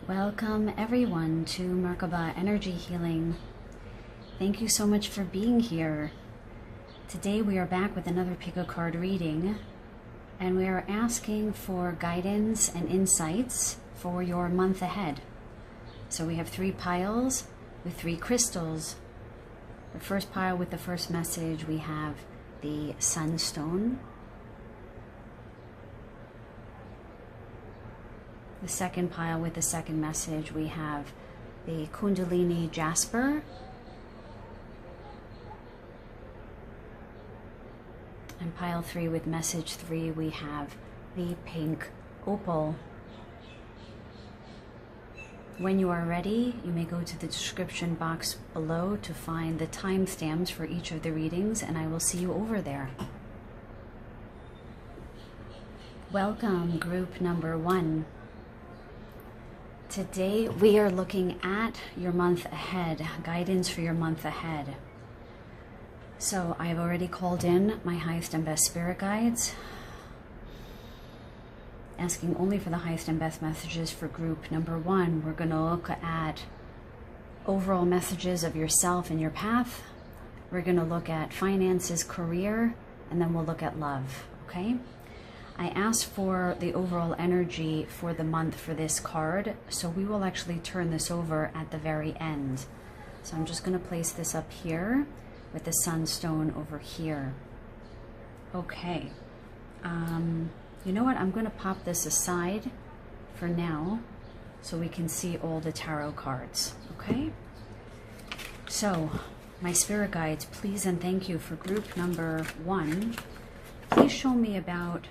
Welcome everyone to Merkaba Energy Healing. Thank you so much for being here. Today we are back with another pick a card reading, and we are asking for guidance and insights for your month ahead. So we have 3 piles with 3 crystals. The first pile with the first message, we have the Sunstone. The second pile with the second message, we have the Kundalini Jasper. And pile 3 with message 3, we have the Pink Opal. When you are ready, you may go to the description box below to find the timestamps for each of the readings, and I will see you over there. Welcome, group number 1. Today we are looking at your month ahead, guidance for your month ahead. So I've already called in my highest and best spirit guides, asking only for the highest and best messages for group number 1. We're going to look at overall messages of yourself and your path. We're going to look at finances, career, and then we'll look at love, okay? I asked for the overall energy for the month for this card, so we will actually turn this over at the very end. So I'm just going to place this up here with the Sunstone over here. Okay. You know what? I'm going to pop this aside for now so we can see all the tarot cards, okay? So, my spirit guides, please and thank you for group number 1. Please show me about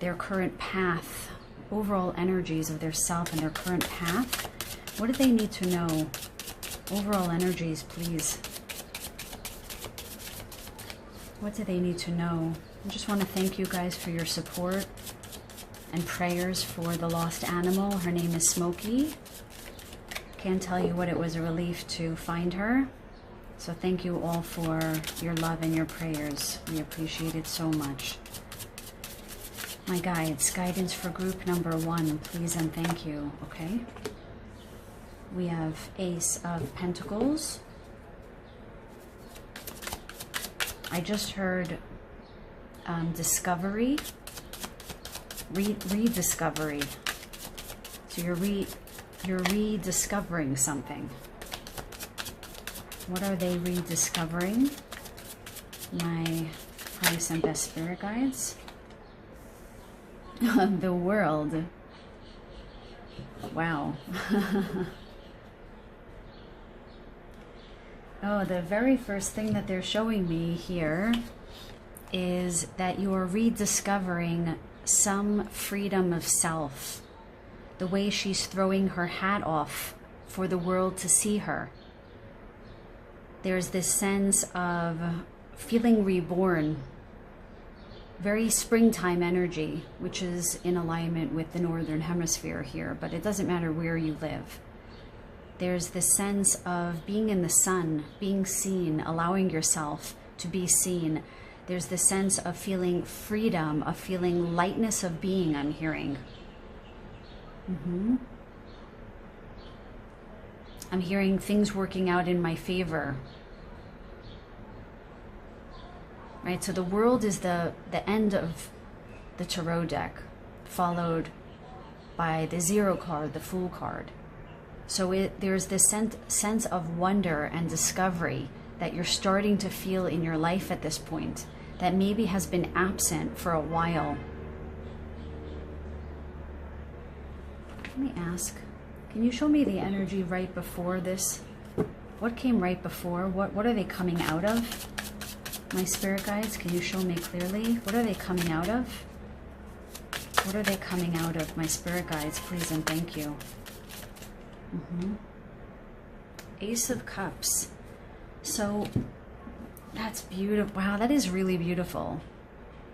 their current path, overall energies of their self and their current path. What do they need to know? Overall energies, please. What do they need to know? I just want to thank you guys for your support and prayers for the lost animal. Her name is Smokey. Can't tell you what it was a relief to find her. So thank you all for your love and your prayers. We appreciate it so much. My guides, guidance for group number 1, please and thank you, okay? We have Ace of Pentacles. I just heard discovery, rediscovery. So you're rediscovering something. What are they rediscovering? My highest and best spirit guides. The world. Wow. Oh, the very first thing that they're showing me here is that you are rediscovering some freedom of self. The way she's throwing her hat off for the world to see her. There's this sense of feeling reborn. Very springtime energy, which is in alignment with the northern hemisphere here, but it doesn't matter where you live. There's this sense of being in the sun, being seen, allowing yourself to be seen. There's this sense of feeling freedom, of feeling lightness of being, I'm hearing. I'm hearing things working out in my favor. Right, so the world is the end of the tarot deck, followed by the 0 card, the Fool card. So there's this sense of wonder and discovery that you're starting to feel in your life at this point that maybe has been absent for a while. Let me ask, can you show me the energy right before this? What came right before? What are they coming out of? My spirit guides, can you show me clearly? What are they coming out of? What are they coming out of, my spirit guides, please and thank you. Ace of Cups. So that's beautiful. Wow, that is really beautiful.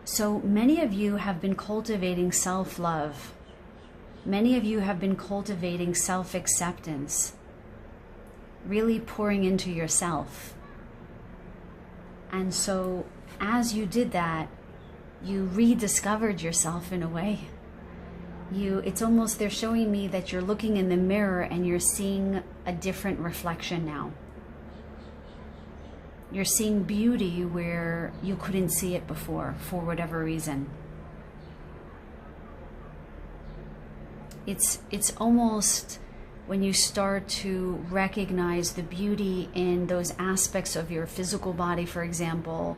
So many of you have been cultivating self-love. Many of you have been cultivating self-acceptance. Really pouring into yourself. And so as you did that, you rediscovered yourself in a way. it's almost, they're showing me that you're looking in the mirror and you're seeing a different reflection now. You're seeing beauty where you couldn't see it before for whatever reason. It's almost when you start to recognize the beauty in those aspects of your physical body, for example,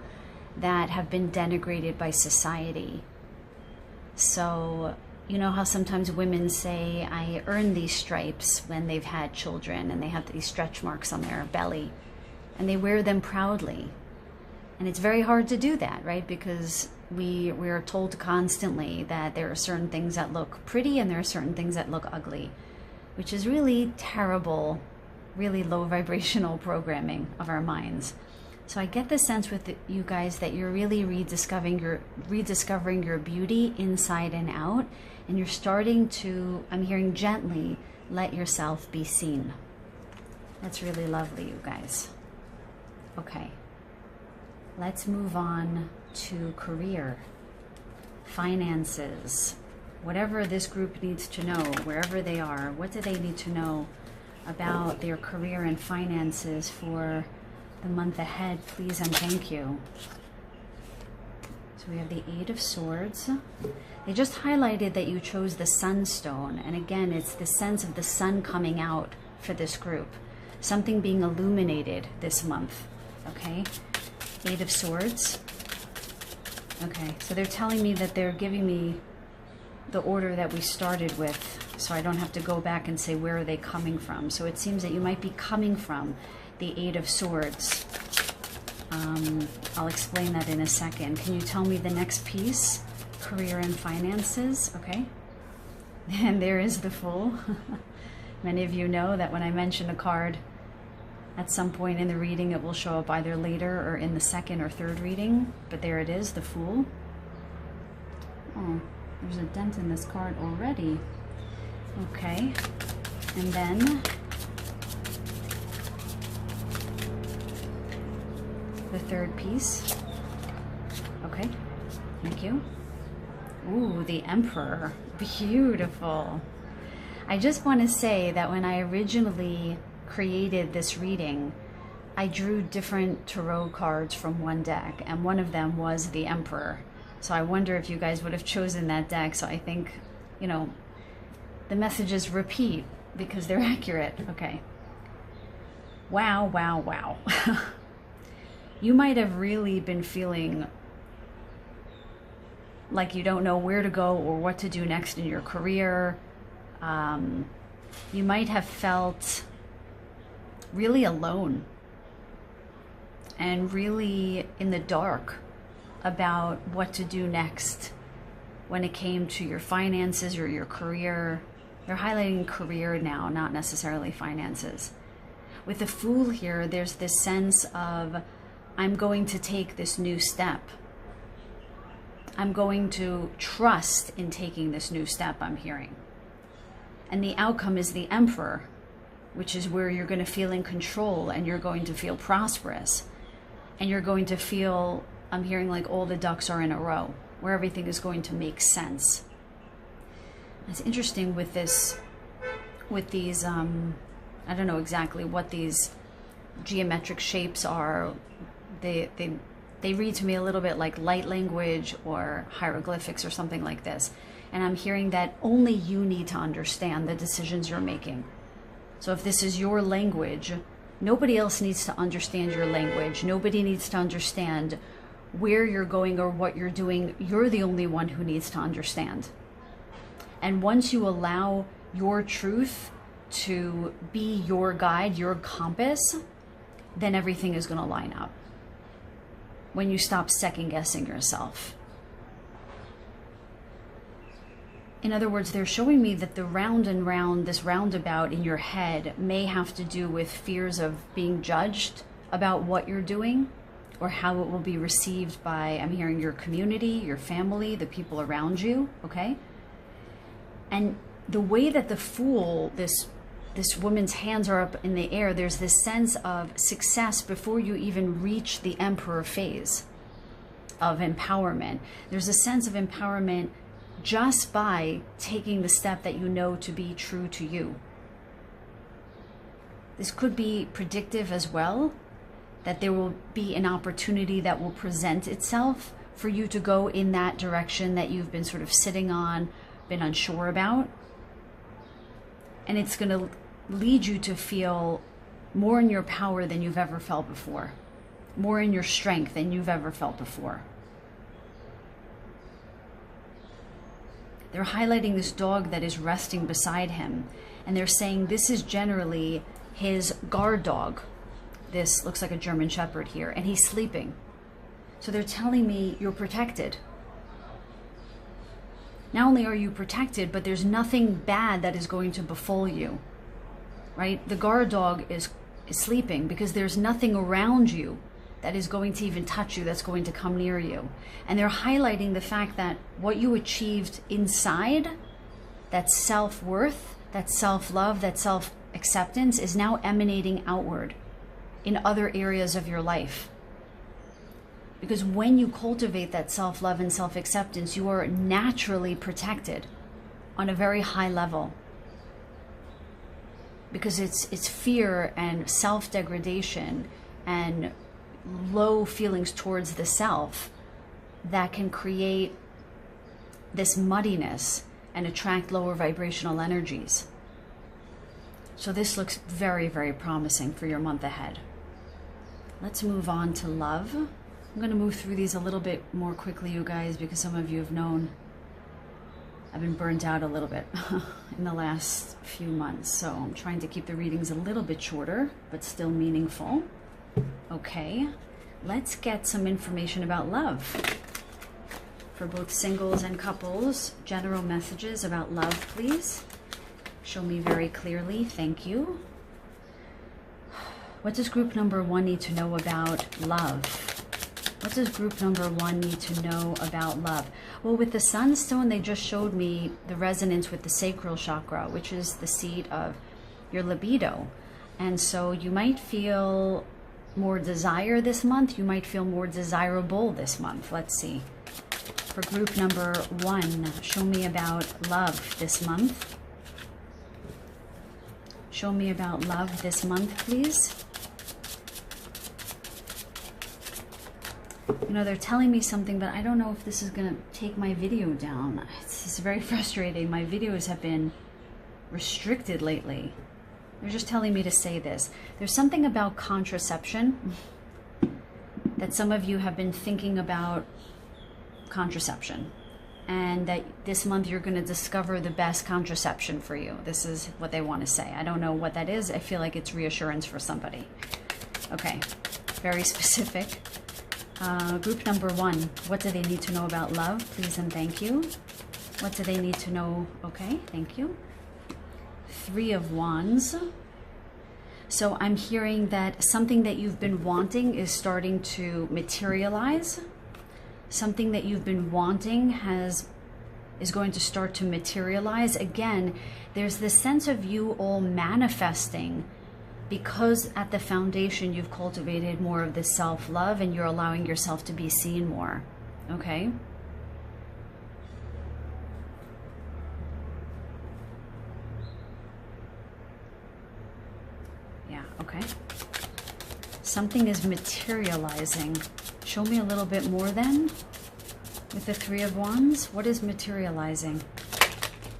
that have been denigrated by society. So, you know how sometimes women say, I earned these stripes when they've had children and they have these stretch marks on their belly and they wear them proudly. And it's very hard to do that, right? Because we are told constantly that there are certain things that look pretty and there are certain things that look ugly, which is really terrible, really low vibrational programming of our minds. So I get the sense with you guys that you're really rediscovering your beauty inside and out, and you're starting to, I'm hearing gently, let yourself be seen. That's really lovely, you guys. Okay. Let's move on to career, finances, whatever this group needs to know, wherever they are. What do they need to know about their career and finances for the month ahead, please and thank you. So we have the Eight of Swords. They just highlighted that you chose the Sunstone, and again, it's the sense of the sun coming out for this group, something being illuminated this month. Okay, Eight of Swords. Okay, so they're telling me that they're giving me the order that we started with, so I don't have to go back and say where are they coming from. So it seems that you might be coming from the Eight of Swords. I'll explain that in a second. Can you tell me the next piece? Career and finances. Okay, and there is the Fool. Many of you know that when I mention a card at some point in the reading, it will show up either later or in the second or third reading, but there it is, the Fool. Oh, there's a dent in this card already. Okay, and then the third piece. Okay, thank you. Ooh, the Emperor. Beautiful. I just want to say that when I originally created this reading, I drew different tarot cards from one deck, and one of them was the Emperor. So I wonder if you guys would have chosen that deck. So I think, you know, the messages repeat because they're accurate. Okay. Wow, wow, wow. You might have really been feeling like you don't know where to go or what to do next in your career. You might have felt really alone and really in the dark about what to do next when it came to your finances or your career. They're highlighting career now, not necessarily finances. With the Fool here, there's this sense of, I'm going to take this new step. I'm going to trust in taking this new step, I'm hearing. And the outcome is the Emperor, which is where you're going to feel in control and you're going to feel prosperous. And you're going to feel, I'm hearing like all the ducks are in a row, where everything is going to make sense. It's interesting with this, with these, I don't know exactly what these geometric shapes are. They read to me a little bit like light language or hieroglyphics or something like this. And I'm hearing that only you need to understand the decisions you're making. So if this is your language, nobody else needs to understand your language. Nobody needs to understand where you're going or what you're doing. You're the only one who needs to understand. And once you allow your truth to be your guide, your compass, then everything is going to line up. When you stop second guessing yourself. In other words, they're showing me that the round and round, this roundabout in your head may have to do with fears of being judged about what you're doing or how it will be received by, I'm hearing, your community, your family, the people around you, okay? And the way that the Fool, this woman's hands are up in the air, there's this sense of success before you even reach the Emperor phase of empowerment. There's a sense of empowerment just by taking the step that you know to be true to you. This could be predictive as well, that there will be an opportunity that will present itself for you to go in that direction that you've been sort of sitting on, been unsure about. And it's going to lead you to feel more in your power than you've ever felt before, more in your strength than you've ever felt before. They're highlighting this dog that is resting beside him, and they're saying this is generally his guard dog. This looks like a German Shepherd here, and he's sleeping. So they're telling me you're protected. Not only are you protected, but there's nothing bad that is going to befall you, right? The guard dog is sleeping because there's nothing around you that is going to even touch you, that's going to come near you. And they're highlighting the fact that what you achieved inside, that self-worth, that self-love, that self-acceptance is now emanating outward in other areas of your life. Because when you cultivate that self-love and self-acceptance, you are naturally protected on a very high level. Because it's fear and self-degradation and low feelings towards the self that can create this muddiness and attract lower vibrational energies. So this looks very, very promising for your month ahead. Let's move on to love. I'm going to move through these a little bit more quickly, you guys, because some of you have known I've been burnt out a little bit in the last few months. So I'm trying to keep the readings a little bit shorter, but still meaningful. Okay, let's get some information about love. For both singles and couples, general messages about love, please. Show me very clearly. Thank you. What does group number 1 need to know about love? What does group number 1 need to know about love? Well, with the sunstone, they just showed me the resonance with the sacral chakra, which is the seat of your libido. And so you might feel more desire this month. You might feel more desirable this month. Let's see. For group number 1, show me about love this month. Show me about love this month, please. You know, they're telling me something, but I don't know if this is going to take my video down. It's very frustrating. My videos have been restricted lately. They're just telling me to say this. There's something about contraception that some of you have been thinking about contraception, and that this month you're going to discover the best contraception for you. This is what they want to say. I don't know what that is. I feel like it's reassurance for somebody. Okay, very specific. Group number 1, what do they need to know about love? Please and thank you. What do they need to know? Okay, thank you. 3 of Wands. So I'm hearing that something that you've been wanting is starting to materialize. Something that you've been wanting is going to start to materialize. Again, there's this sense of you all manifesting, because at the foundation you've cultivated more of this self-love and you're allowing yourself to be seen more. Okay? Yeah, okay. Something is materializing. Show me a little bit more then with the 3 of Wands. What is materializing?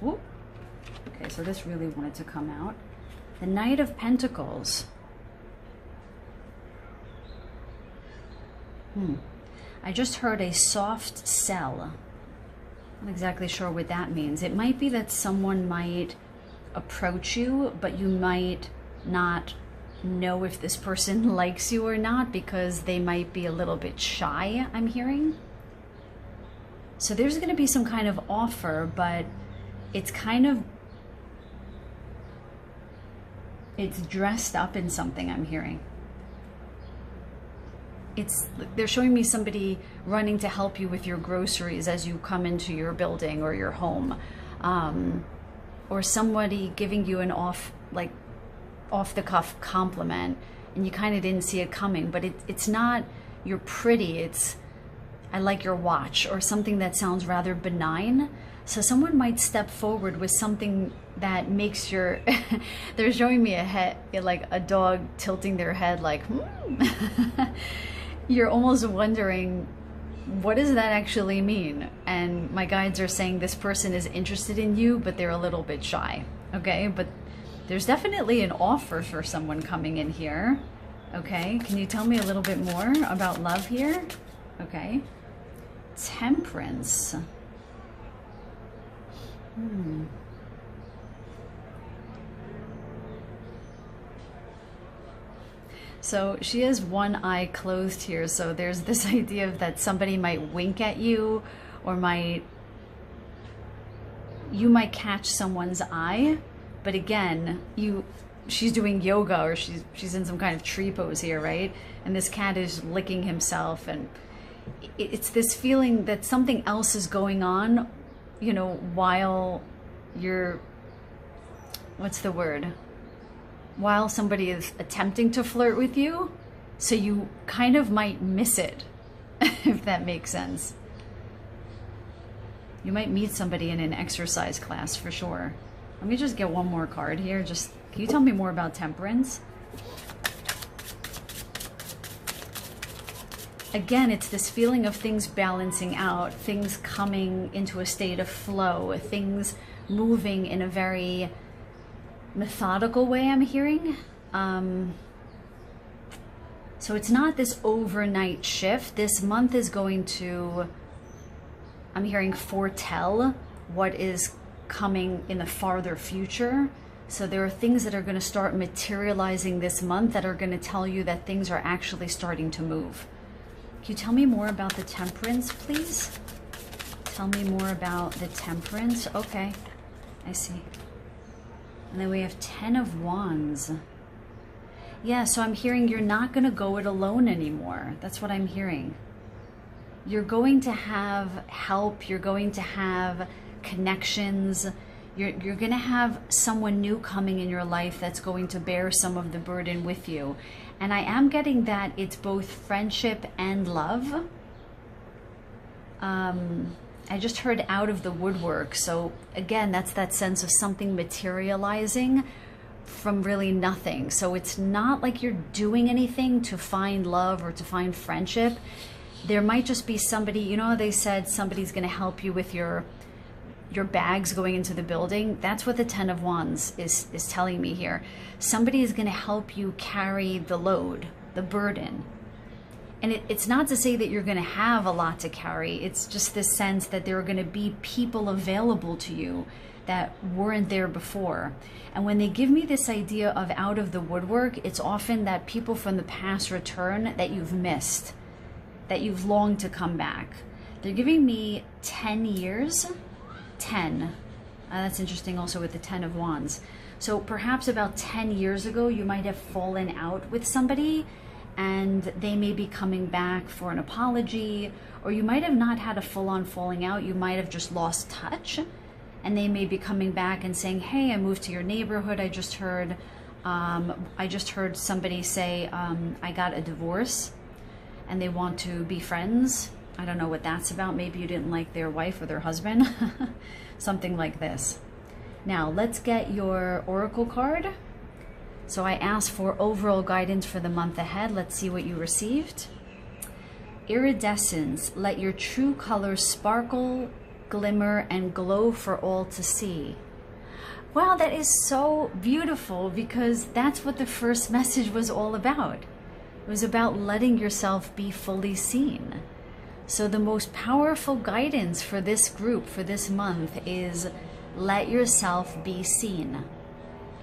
Whoop. Okay, so this really wanted to come out. The Knight of Pentacles. I just heard a soft sell. Not exactly sure what that means. It might be that someone might approach you, but you might not know if this person likes you or not, because they might be a little bit shy, I'm hearing. So there's going to be some kind of offer, but it's kind of, it's dressed up in something, I'm hearing. They're showing me somebody running to help you with your groceries as you come into your building or your home, or somebody giving you an off-the-cuff compliment, and you kind of didn't see it coming. But it's not, you're pretty, it's, I like your watch, or something that sounds rather benign, So someone might step forward with something that makes your, they're showing me a head, like a dog tilting their head like, You're almost wondering, what does that actually mean? And my guides are saying this person is interested in you, but they're a little bit shy, okay? But there's definitely an offer for someone coming in here, okay? Can you tell me a little bit more about love here? Okay. Temperance. So she has one eye closed here, so there's this idea of that somebody might wink at you, or you might catch someone's eye, but again, she's doing yoga, or she's in some kind of tree pose here, right? And this cat is licking himself, and it's this feeling that something else is going on, you know, while you're, what's the word? While somebody is attempting to flirt with you, so you kind of might miss it, if that makes sense. You might meet somebody in an exercise class for sure. Let me just get one more card here. Just, can you tell me more about temperance? Again, it's this feeling of things balancing out, things coming into a state of flow, things moving in a very methodical way, I'm hearing. So it's not this overnight shift. This month is going to, I'm hearing, foretell what is coming in the farther future. So there are things that are going to start materializing this month that are going to tell you that things are actually starting to move. Can you tell me more about the temperance, please? Tell me more about the temperance. Okay, I see. And then we have 10 of Wands. Yeah, so I'm hearing you're not going to go it alone anymore. That's what I'm hearing. You're going to have help. You're going to have connections. You're going to have someone new coming in your life that's going to bear some of the burden with you. And I am getting that it's both friendship and love. I just heard out of the woodwork. So again, that's that sense of something materializing from really nothing. So it's not like you're doing anything to find love or to find friendship. There might just be somebody, you know, they said somebody's going to help you with your bags going into the building. That's what the 10 of Wands is telling me here. Somebody is going to help you carry the load, the burden. And it's not to say that you're going to have a lot to carry. It's just this sense that there are going to be people available to you that weren't there before. And when they give me this idea of out of the woodwork, it's often that people from the past return that you've missed, that you've longed to come back. They're giving me 10 years. 10. That's interesting also with the 10 of Wands. So perhaps about 10 years ago, you might have fallen out with somebody and they may be coming back for an apology, or you might have not had a full-on falling out. You might have just lost touch, and they may be coming back and saying, hey, I moved to your neighborhood. I just heard somebody say, I got a divorce and they want to be friends. I don't know what that's about. Maybe you didn't like their wife or their husband. Something like this. Now, let's get your oracle card. So I asked for overall guidance for the month ahead. Let's see what you received. Iridescence, let your true colors sparkle, glimmer, and glow for all to see. Wow, that is so beautiful, because that's what the first message was all about. It was about letting yourself be fully seen. So the most powerful guidance for this group, for this month, is let yourself be seen.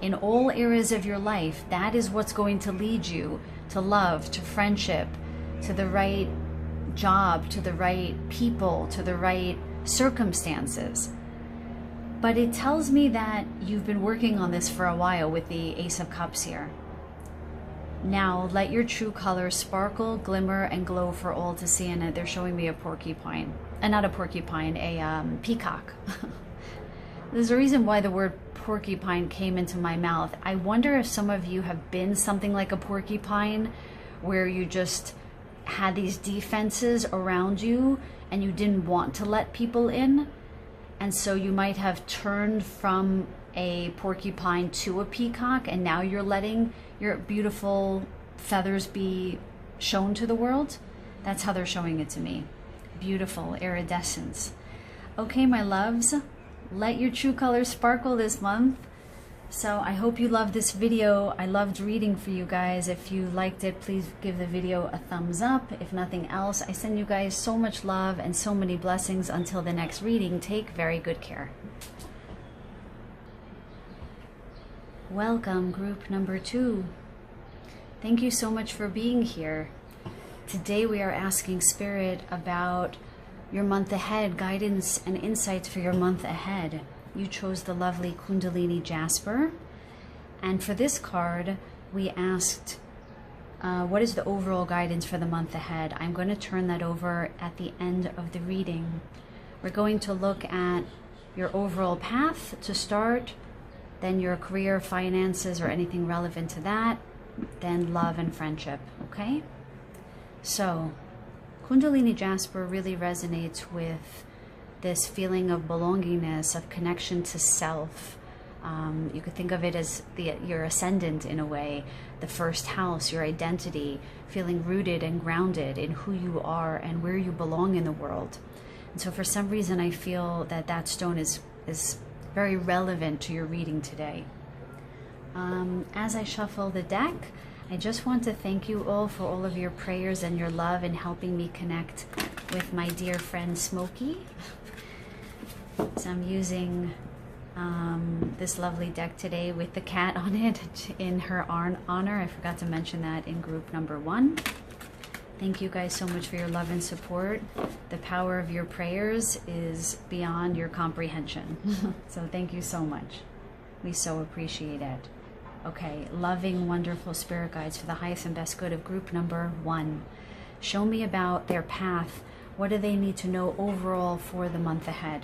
In all areas of your life, that is what's going to lead you to love, to friendship, to the right job, to the right people, to the right circumstances. But it tells me that you've been working on this for a while with the Ace of Cups here. Now, let your true colors sparkle, glimmer, and glow for all to see. And they're showing me a porcupine. Not a porcupine, a peacock. There's a reason why the word porcupine came into my mouth. I wonder if some of you have been something like a porcupine, where you just had these defenses around you and you didn't want to let people in. And so you might have turned from a porcupine to a peacock, and now you're letting your beautiful feathers be shown to the world. That's how they're showing it to me. Beautiful iridescence. Okay, my loves, let your true colors sparkle this month. So I hope you loved this video. I loved reading for you guys. If you liked it, please give the video a thumbs up. If nothing else, I send you guys so much love and so many blessings. Until the next reading, take very good care. Welcome, group number 2. Thank you so much for being here. Today we are asking Spirit about your month ahead, guidance and insights for your month ahead. You chose the lovely Kundalini Jasper. And for this card, we asked, what is the overall guidance for the month ahead? I'm going to turn that over at the end of the reading. We're going to look at your overall path to start, then your career, finances, or anything relevant to that, then love and friendship, okay? So, Kundalini Jasper really resonates with this feeling of belongingness, of connection to self. You could think of it as your ascendant in a way, the first house, your identity, feeling rooted and grounded in who you are and where you belong in the world. And so for some reason, I feel that that stone is very relevant to your reading today. As I shuffle the deck, I just want to thank you all for all of your prayers and your love in helping me connect with my dear friend Smokey. So I'm using this lovely deck today with the cat on it in her honor. I forgot to mention that in group number 1. Thank you guys so much for your love and support. The power of your prayers is beyond your comprehension. So thank you so much. We so appreciate it. Okay, loving, wonderful spirit guides for the highest and best good of group number 1. Show me about their path. What do they need to know overall for the month ahead?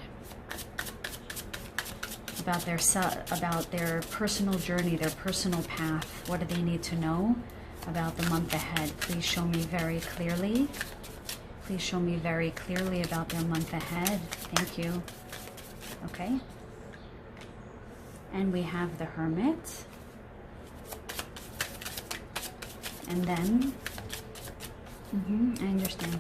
About their personal journey, their personal path. What do they need to know about the month ahead? Please show me very clearly. Please show me very clearly about their month ahead. Thank you. Okay. And we have the Hermit. And then, I understand.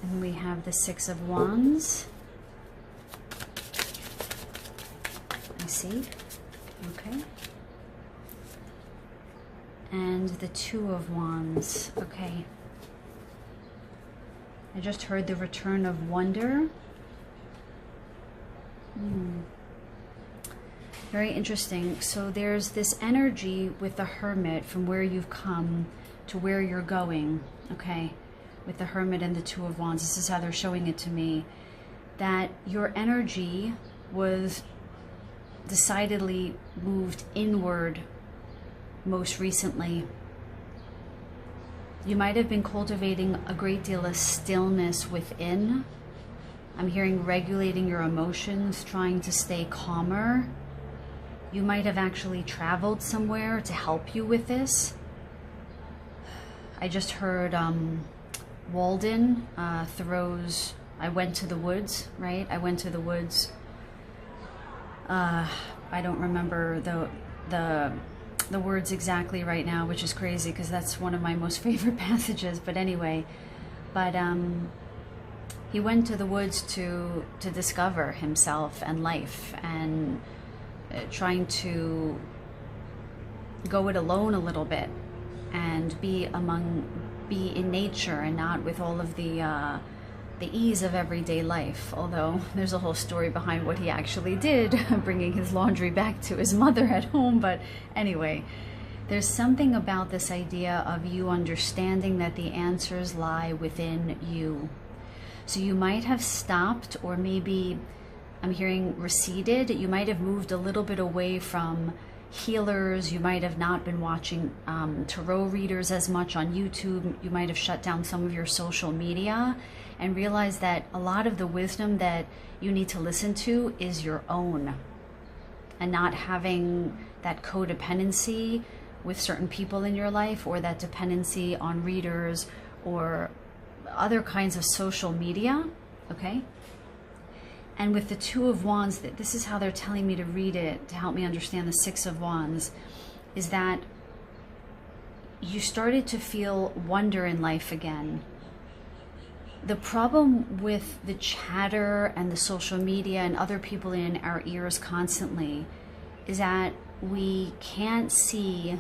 And we have the Six of Wands. I see. Okay. And the Two of Wands. Okay. I just heard the Return of Wonder. Very interesting. So there's this energy with the Hermit from where you've come to where you're going. Okay. With the Hermit and the Two of Wands, this is how they're showing it to me, that your energy was decidedly moved inward most recently. You might have been cultivating a great deal of stillness within. I'm hearing regulating your emotions, trying to stay calmer. You might have actually traveled somewhere to help you with this. I just heard Walden Thoreau's I went to the woods, right? I went to the woods. I don't remember the words exactly right now, which is crazy because that's one of my most favorite passages. But anyway, he went to the woods to discover himself and life, and trying to go it alone a little bit and be in nature and not with all of the ease of everyday life. Although there's a whole story behind what he actually did, bringing his laundry back to his mother at home. But anyway, there's something about this idea of you understanding that the answers lie within you. So you might have stopped, or maybe I'm hearing receded. You might have moved a little bit away from healers. You might have not been watching tarot readers as much on YouTube. You might have shut down some of your social media and realized that a lot of the wisdom that you need to listen to is your own, and not having that codependency with certain people in your life, or that dependency on readers, or other kinds of social media, okay? And with the Two of Wands, this is how they're telling me to read it to help me understand the Six of Wands, is that you started to feel wonder in life again. The problem with the chatter and the social media and other people in our ears constantly is that we can't see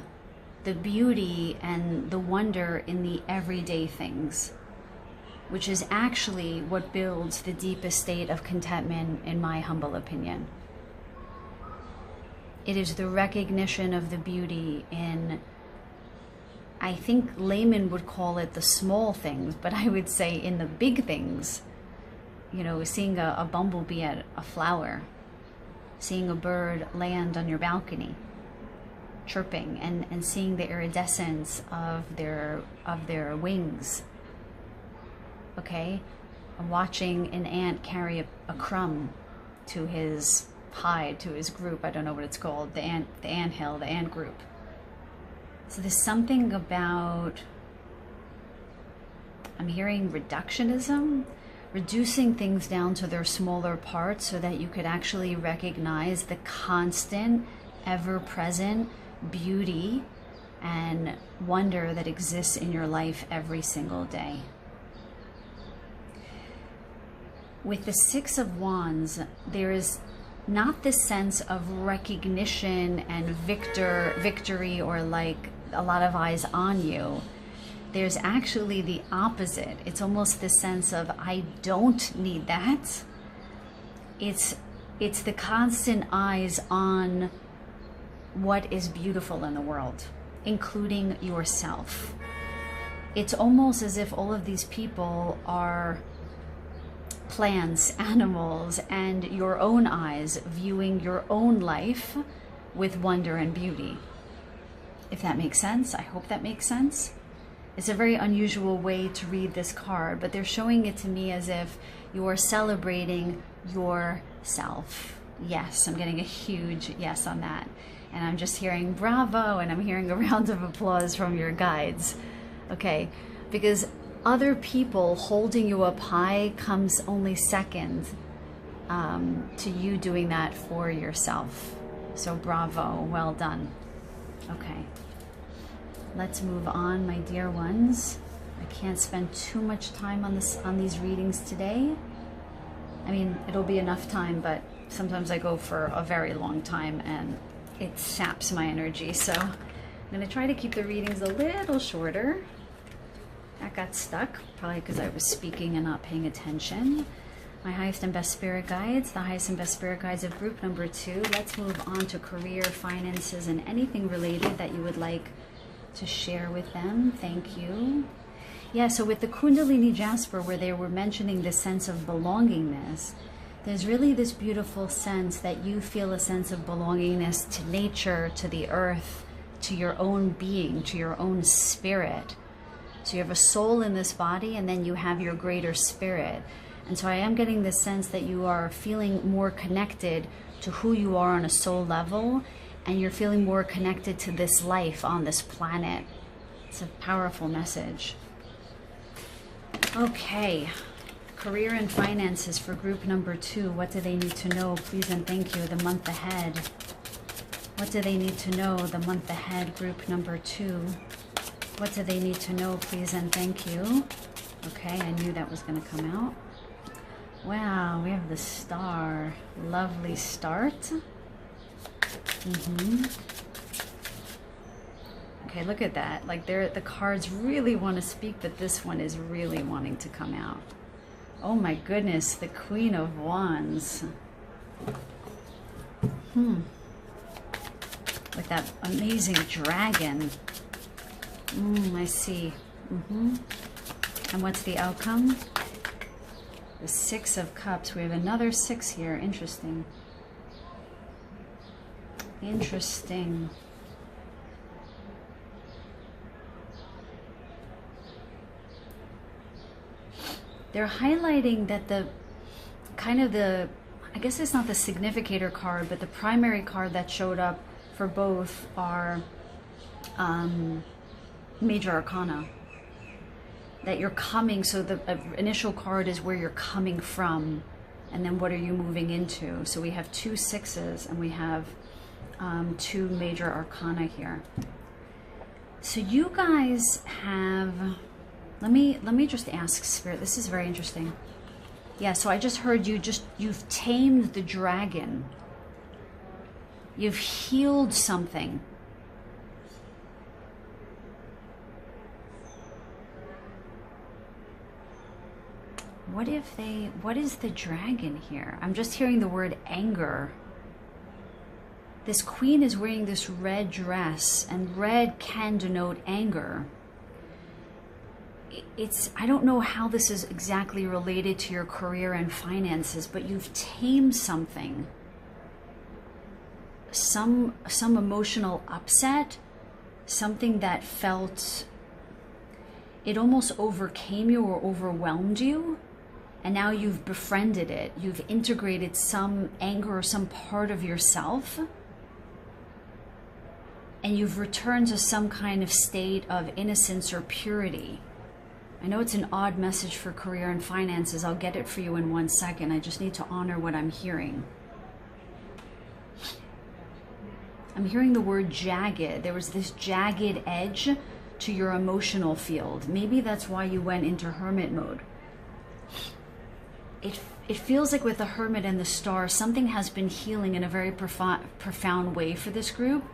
the beauty and the wonder in the everyday things, which is actually what builds the deepest state of contentment, in my humble opinion. It is the recognition of the beauty in, I think laymen would call it the small things, but I would say in the big things. You know, seeing a bumblebee at a flower, seeing a bird land on your balcony, chirping, and seeing the iridescence of their wings. Okay, and watching an ant carry a crumb to his hive, to his group. I don't know what it's called, the ant group. So there's something about, I'm hearing reductionism, reducing things down to their smaller parts so that you could actually recognize the constant, ever-present beauty and wonder that exists in your life every single day. With the Six of Wands, there is not this sense of recognition and victory, or like a lot of eyes on you. There's actually the opposite. It's almost this sense of, I don't need that. It's the constant eyes on what is beautiful in the world, including yourself. It's almost as if all of these people are plants, animals, and your own eyes viewing your own life with wonder and beauty. If that makes sense, I hope that makes sense. It's a very unusual way to read this card, but they're showing it to me as if you are celebrating yourself. Yes, I'm getting a huge yes on that. And I'm just hearing bravo, and I'm hearing a round of applause from your guides. Okay, because other people holding you up high comes only second to you doing that for yourself. So bravo, well done. Okay, let's move on, my dear ones. I can't spend too much time on these readings today. I mean, it'll be enough time, but sometimes I go for a very long time and it saps my energy. So I'm going to try to keep the readings a little shorter. That got stuck, probably because I was speaking and not paying attention. My highest and best spirit guides, the highest and best spirit guides of group number 2. Let's move on to career, finances, and anything related that you would like to share with them. Thank you. Yeah, so with the Kundalini Jasper, where they were mentioning the sense of belongingness, there's really this beautiful sense that you feel a sense of belongingness to nature, to the earth, to your own being, to your own spirit. So you have a soul in this body, and then you have your greater spirit. And so I am getting this sense that you are feeling more connected to who you are on a soul level, and you're feeling more connected to this life on this planet. It's a powerful message. Okay, career and finances for group number 2. What do they need to know? Please and thank you. The month ahead. What do they need to know? The month ahead, group number 2. What do they need to know? Please and thank you. Okay, I knew that was going to come out. Wow, we have the star. Lovely start. Okay, look at that. Like, the cards really want to speak, but this one is really wanting to come out. Oh my goodness, the Queen of Wands. With that amazing dragon. I see. And what's the outcome? The Six of Cups. We have another 6 here. Interesting. Interesting. They're highlighting that I guess it's not the significator card, but the primary card that showed up for both are Major Arcana. that you're coming. So the initial card is where you're coming from, and then what are you moving into? So we have 2 sixes, and we have 2 major arcana here. So you guys have, let me just ask Spirit, this is very interesting. Yeah, so I just heard you've tamed the dragon. You've healed something. What is the dragon here? I'm just hearing the word anger. This queen is wearing this red dress, and red can denote anger. I don't know how this is exactly related to your career and finances, but you've tamed something. Some emotional upset, something that felt, it almost overcame you or overwhelmed you, and now you've befriended it. You've integrated some anger or some part of yourself, and you've returned to some kind of state of innocence or purity. I know it's an odd message for career and finances. I'll get it for you in 1 second. I just need to honor what I'm hearing. I'm hearing the word jagged. There was this jagged edge to your emotional field. Maybe that's why you went into hermit mode. It feels like with the hermit and the star, something has been healing in a very profound way for this group,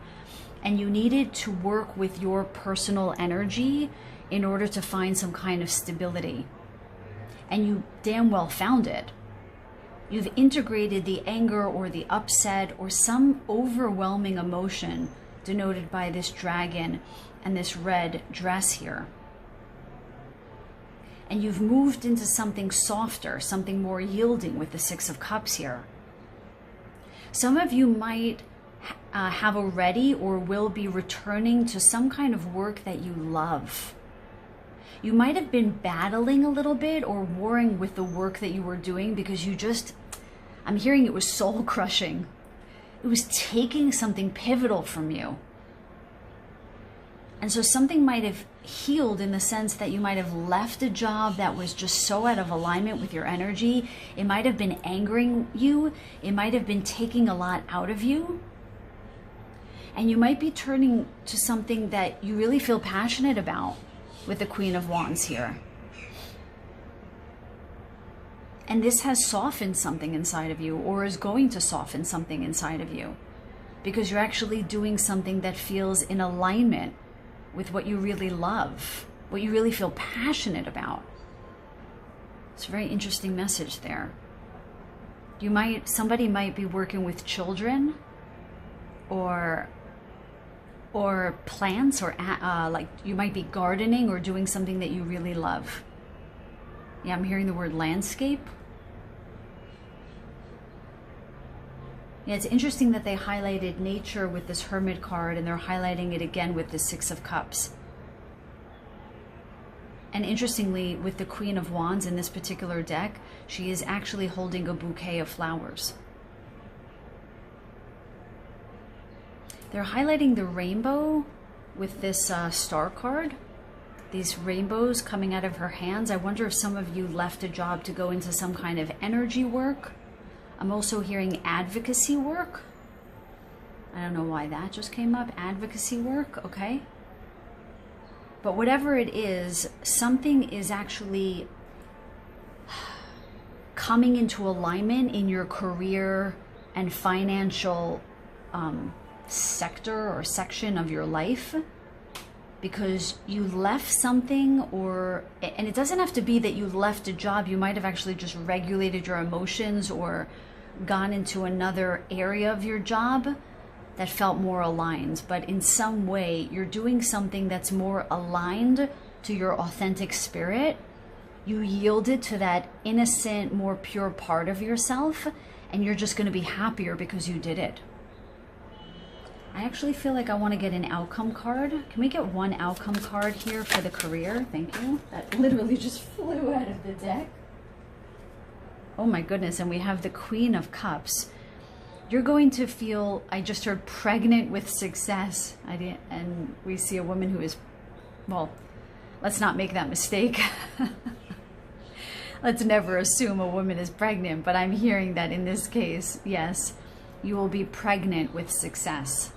and you needed to work with your personal energy in order to find some kind of stability. And you damn well found it. You've integrated the anger or the upset or some overwhelming emotion denoted by this dragon and this red dress here. And you've moved into something softer, something more yielding with the 6 of Cups here. Some of you might have already or will be returning to some kind of work that you love. You might have been battling a little bit or warring with the work that you were doing because I'm hearing it was soul crushing. It was taking something pivotal from you. And so something might have healed in the sense that you might have left a job that was just so out of alignment with your energy. It might have been angering you. It might have been taking a lot out of you. And you might be turning to something that you really feel passionate about with the Queen of Wands here. And this has softened something inside of you, or is going to soften something inside of you, because you're actually doing something that feels in alignment with what you really love, what you really feel passionate about. It's a very interesting message there. Somebody might be working with children or plants, or like you might be gardening or doing something that you really love. Yeah, I'm hearing the word landscape. Yeah, it's interesting that they highlighted nature with this Hermit card, and they're highlighting it again with the 6 of Cups. And interestingly, with the Queen of Wands in this particular deck, she is actually holding a bouquet of flowers. They're highlighting the rainbow with this star card. These rainbows coming out of her hands. I wonder if some of you left a job to go into some kind of energy work. I'm also hearing advocacy work. I don't know why that just came up. Advocacy work, okay. But whatever it is, something is actually coming into alignment in your career and financial sector or section of your life, because you left something, and it doesn't have to be that you left a job. You might have actually just regulated your emotions or gone into another area of your job that felt more aligned, but in some way you're doing something that's more aligned to your authentic spirit. You yielded to that innocent, more pure part of yourself, and you're just going to be happier because you did it. I actually feel like I want to get an outcome card. Can we get one outcome card here for the career? Thank you. That literally just flew out of the deck. Oh my goodness, and we have the Queen of Cups. You're going to feel, I just heard, pregnant with success. And we see a woman who is, well, let's not make that mistake. Let's never assume a woman is pregnant, but I'm hearing that in this case, yes, you will be pregnant with success.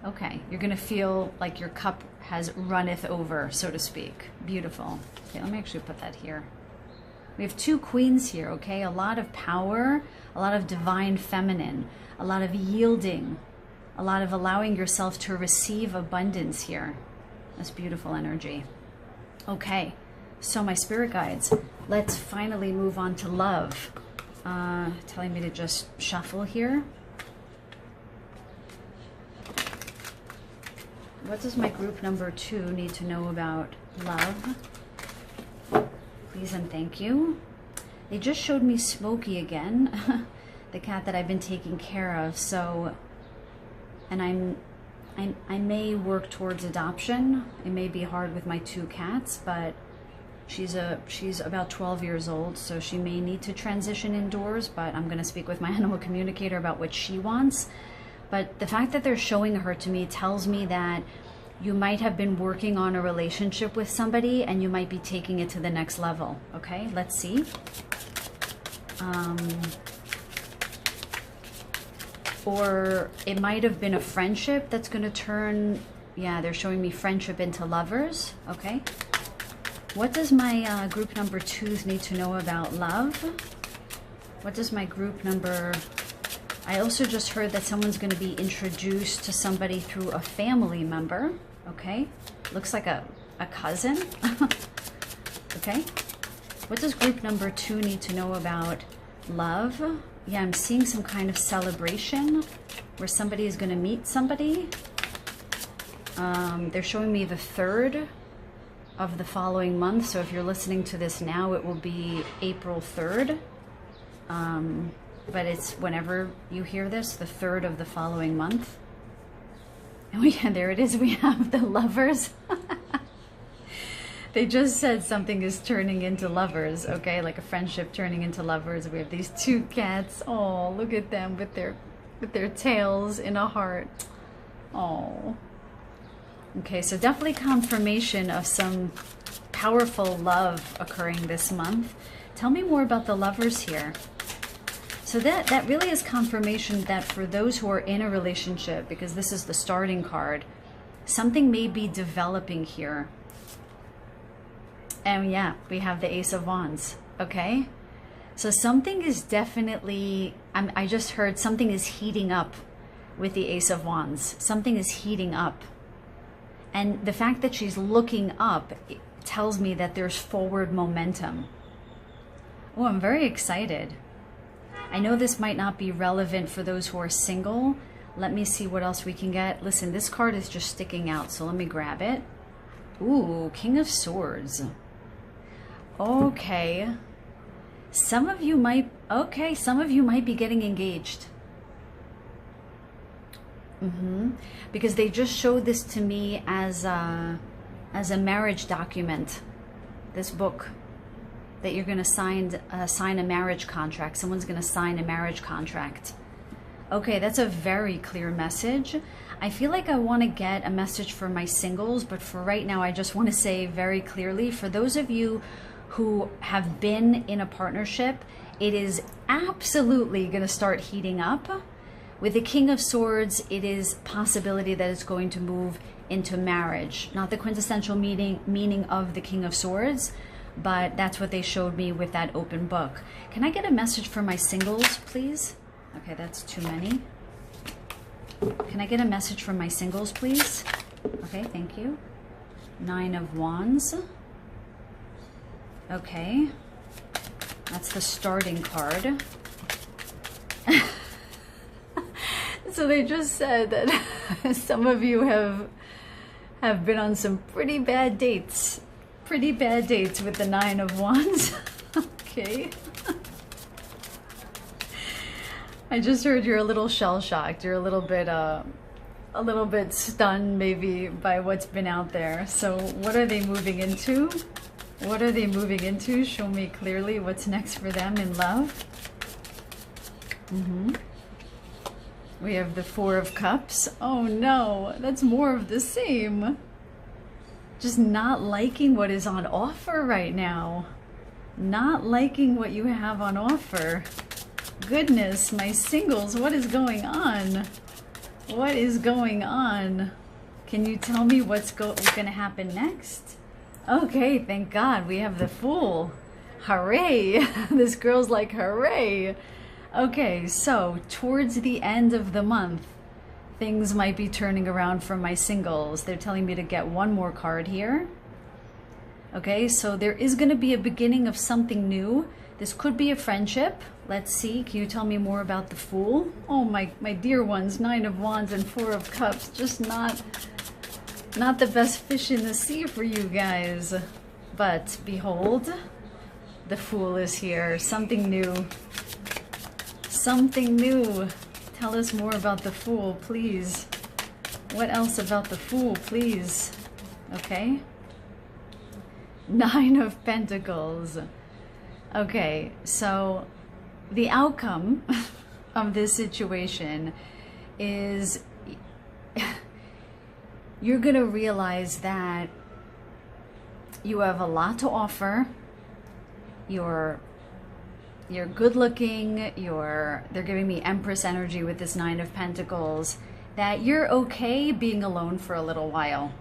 Okay, you're gonna feel like your cup has runneth over, so to speak. Beautiful. Okay, let me actually put that here. We have two queens here, okay? A lot of power, a lot of divine feminine, a lot of yielding, a lot of allowing yourself to receive abundance here. That's beautiful energy. Okay, so my spirit guides, let's finally move on to love. Telling me to just shuffle here. What does my group number 2 need to know about love? Please and thank you. They just showed me Smokey again, the cat that I've been taking care of. So, and I may work towards adoption. It may be hard with my 2 cats, but she's about 12 years old, so she may need to transition indoors. But I'm going to speak with my animal communicator about what she wants. But the fact that they're showing her to me tells me that you might have been working on a relationship with somebody and you might be taking it to the next level. Okay, let's see. Or it might have been a friendship that's going to turn, yeah, they're showing me friendship into lovers. Okay. What does my group number 2s need to know about love? What does my group number... I also just heard that someone's going to be introduced to somebody through a family member. Okay. Looks like a cousin. Okay. What does group number 2 need to know about love? Yeah, I'm seeing some kind of celebration where somebody is going to meet somebody. They're showing me the 3rd of the following month. So if you're listening to this now, it will be April 3rd. But it's whenever you hear this, the 3rd of the following month. Oh yeah, there it is. We have the lovers. They just said something is turning into lovers, okay? Like a friendship turning into lovers. We have these 2 cats. Oh, look at them with their tails in a heart. Oh. Okay, so definitely confirmation of some powerful love occurring this month. Tell me more about the lovers here. So that really is confirmation that for those who are in a relationship, because this is the starting card, something may be developing here. And yeah, we have the Ace of Wands, okay? So something is definitely, I just heard something is heating up with the Ace of Wands. Something is heating up. And the fact that she's looking up tells me that there's forward momentum. Oh, I'm very excited. I know this might not be relevant for those who are single. Let me see what else we can get. Listen, this card is just sticking out, so let me grab it. Ooh, King of Swords. Okay. Some of you might be getting engaged. Because they just showed this to me as a marriage document. This book. That you're going to sign a marriage contract. Someone's going to sign a marriage contract. Okay, that's a very clear message. I feel like I want to get a message for my singles, but for right now, I just want to say very clearly, for those of you who have been in a partnership, it is absolutely going to start heating up. With the King of Swords, it is possibility that it's going to move into marriage. Not the quintessential meaning of the King of Swords, but that's what they showed me with that open book. Can I get a message for my singles, please? Okay, that's too many. Can I get a message from my singles, please? Okay, thank you. 9 of Wands. Okay. That's the starting card. So they just said that some of you have been on some pretty bad dates. Pretty bad dates with the 9 of Wands. Okay. I just heard you're a little shell-shocked. You're a little bit stunned maybe by what's been out there. So what are they moving into? What are they moving into? Show me clearly what's next for them in love. We have the 4 of Cups. Oh no, that's more of the same. just not liking what is on offer right now. Not liking what you have on offer. Goodness, my singles, what is going on? What is going on? Can you tell me what's going to happen next? Okay, thank God we have the Fool. Hooray! This girl's like, hooray! Okay, so towards the end of the month, things might be turning around for my singles. They're telling me to get one more card here. Okay, so there is going to be a beginning of something new. This could be a friendship. Let's see. Can you tell me more about the Fool? Oh, my dear ones, 9 of Wands and 4 of Cups. Just not the best fish in the sea for you guys. But behold, the Fool is here. Something new. Something new. Tell us more about the Fool, please. What else about the Fool, please? Okay. 9 of Pentacles. Okay, so the outcome of this situation is you're going to realize that you have a lot to offer. You're good looking. They're giving me Empress energy with this 9 of Pentacles, that you're okay being alone for a little while.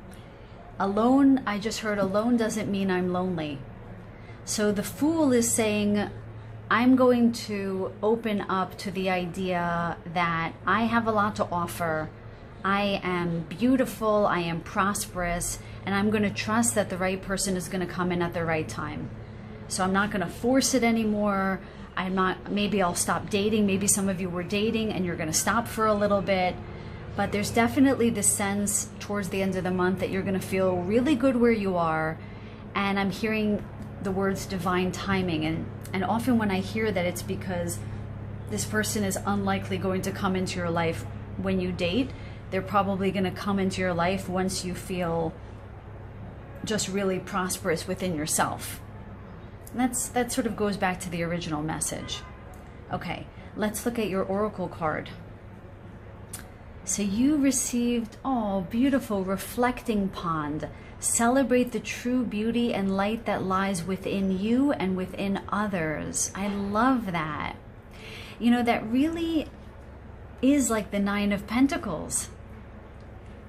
Alone, I just heard alone doesn't mean I'm lonely. So the Fool is saying, I'm going to open up to the idea that I have a lot to offer. I am beautiful, I am prosperous, and I'm going to trust that the right person is going to come in at the right time. So I'm not going to force it anymore. Maybe I'll stop dating. Maybe some of you were dating and you're going to stop for a little bit. But there's definitely the sense towards the end of the month that you're going to feel really good where you are. And I'm hearing the words divine timing. And often when I hear that, it's because this person is unlikely going to come into your life when you date. They're probably going to come into your life once you feel just really prosperous within yourself. And that sort of goes back to the original message. Okay, let's look at your oracle card. So you received, oh, beautiful, reflecting pond. Celebrate the true beauty and light that lies within you and within others. I love that. You know, that really is like the 9 of Pentacles.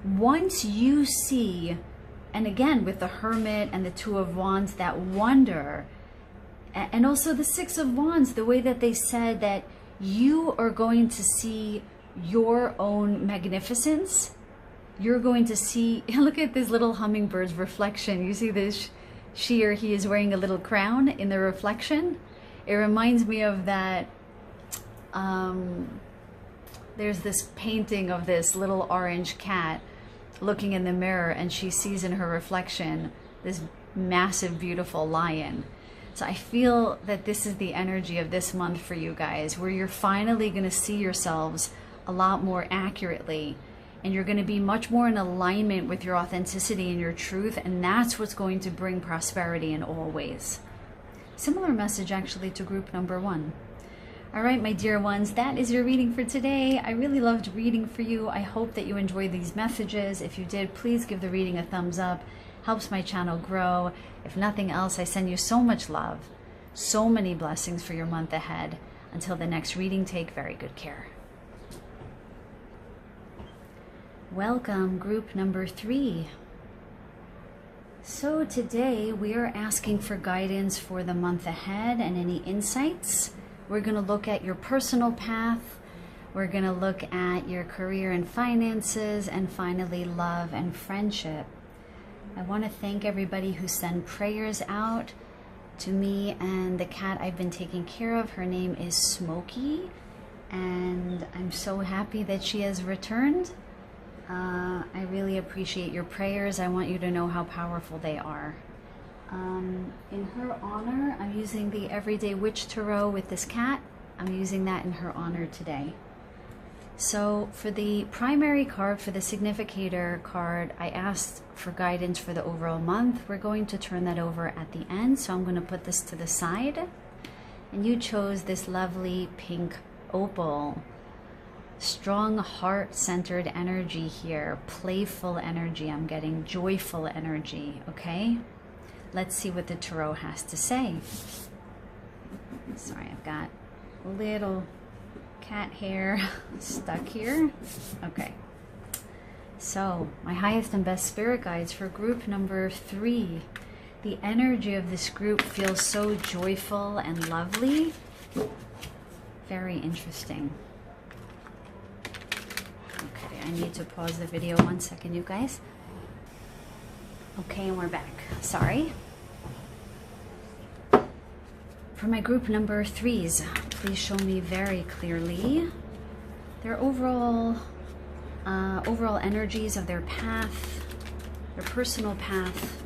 Once you see, and again with the Hermit and the 2 of Wands, that wonder, and also the 6 of Wands, the way that they said that you are going to see your own magnificence. You're going to see, look at this little hummingbird's reflection. You see this, she or he is wearing a little crown in the reflection. It reminds me of that, there's this painting of this little orange cat looking in the mirror, and she sees in her reflection this massive, beautiful lion. So I feel that this is the energy of this month for you guys, where you're finally going to see yourselves a lot more accurately, and you're going to be much more in alignment with your authenticity and your truth, and that's what's going to bring prosperity in all ways. Similar message actually to group number 1. All right, my dear ones, that is your reading for today. I really loved reading for you. I hope that you enjoyed these messages. If you did, please give the reading a thumbs up. Helps my channel grow. If nothing else, I send you so much love, so many blessings for your month ahead. Until the next reading, take very good care. Welcome, group number 3. So today we are asking for guidance for the month ahead and any insights. We're going to look at your personal path. We're going to look at your career and finances, and finally love and friendship. I want to thank everybody who sent prayers out to me and the cat I've been taking care of. Her name is Smokey, and I'm so happy that she has returned. I really appreciate your prayers. I want you to know how powerful they are. In her honor, I'm using the Everyday Witch Tarot with this cat. I'm using that in her honor today. So for the primary card, for the significator card, I asked for guidance for the overall month. We're going to turn that over at the end, so I'm going to put this to the side. And you chose this lovely pink opal. Strong heart-centered energy here, playful energy. I'm getting joyful energy, okay? Let's see what the tarot has to say. Sorry, I've got a little cat hair stuck here. Okay. So, my highest and best spirit guides for group number 3. The energy of this group feels so joyful and lovely. Very interesting. Okay, I need to pause the video 1 second, you guys. Okay, and we're back. Sorry. For my group number 3s, please show me very clearly their overall energies of their path, their personal path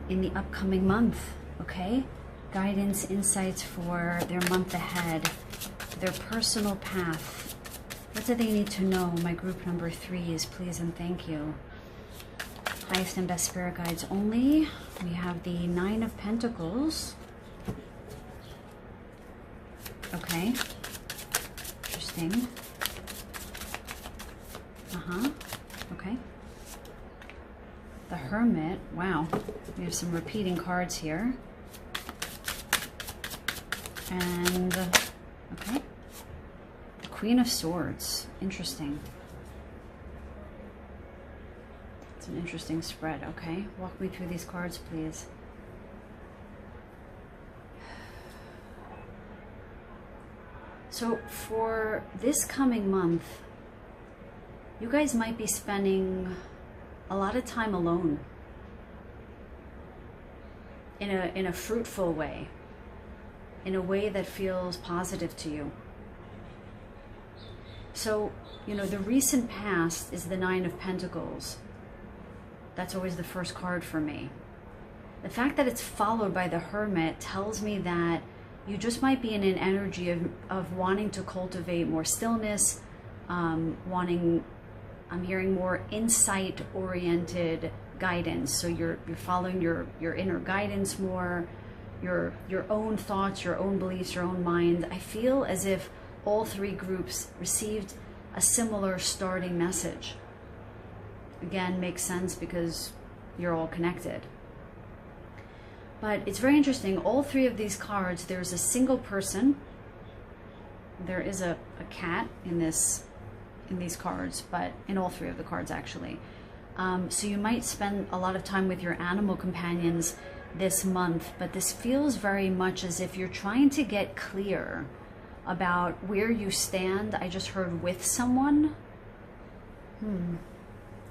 in the upcoming month, okay? Guidance, insights for their month ahead, their personal path. What do they need to know, my group number 3s, please and thank you. Highest and best spirit guides only. We have the 9 of Pentacles. Okay. Interesting. Okay. The Hermit. Wow. We have some repeating cards here. And, okay. The Queen of Swords. Interesting. It's an interesting spread, okay? Walk me through these cards, please. So, for this coming month, you guys might be spending a lot of time alone in a fruitful way, in a way that feels positive to you. So, you know, the recent past is the 9 of Pentacles. That's always the first card for me. The fact that it's followed by the Hermit tells me that you just might be in an energy of wanting to cultivate more stillness, I'm hearing more insight-oriented guidance. So you're following your inner guidance more, your own thoughts, your own beliefs, your own mind. I feel as if all 3 groups received a similar starting message. Again, makes sense because you're all connected. But it's very interesting. All 3 of these cards, there's a single person. There is a cat in these cards, but in all 3 of the cards actually. So you might spend a lot of time with your animal companions this month, but this feels very much as if you're trying to get clear about where you stand. I just heard with someone.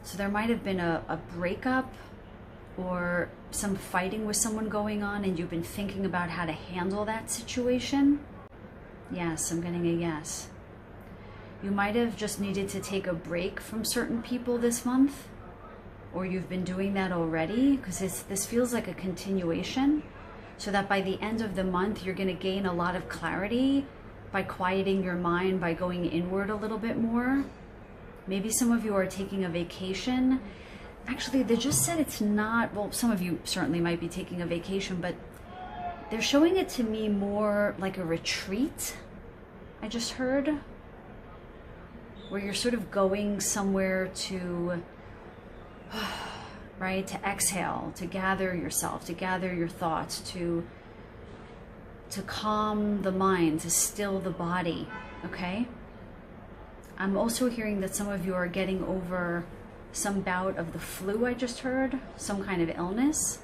So there might have been a breakup or some fighting with someone going on, and you've been thinking about how to handle that situation. Yes, I'm getting a yes. You might have just needed to take a break from certain people this month, or you've been doing that already, because this feels like a continuation, so that by the end of the month, you're going to gain a lot of clarity by quieting your mind, by going inward a little bit more. Maybe some of you are taking a vacation. Actually, they just said it's not, well, some of you certainly might be taking a vacation, but they're showing it to me more like a retreat, I just heard, where you're sort of going somewhere to, right, to exhale, to gather yourself, to gather your thoughts, to calm the mind, to still the body, okay? I'm also hearing that some of you are getting over some bout of the flu, I just heard, some kind of illness.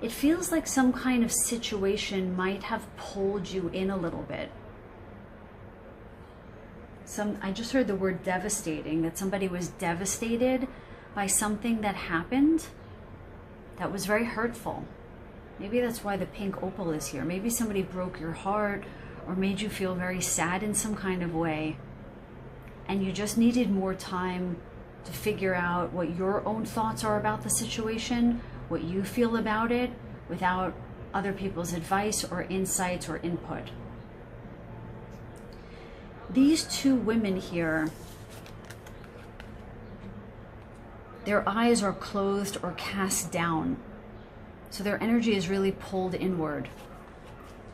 It feels like some kind of situation might have pulled you in a little bit. I just heard the word devastating, that somebody was devastated by something that happened that was very hurtful. Maybe that's why the pink opal is here. Maybe somebody broke your heart or made you feel very sad in some kind of way, and you just needed more time to figure out what your own thoughts are about the situation, what you feel about it, without other people's advice or insights or input. These 2 women here, their eyes are closed or cast down. So their energy is really pulled inward.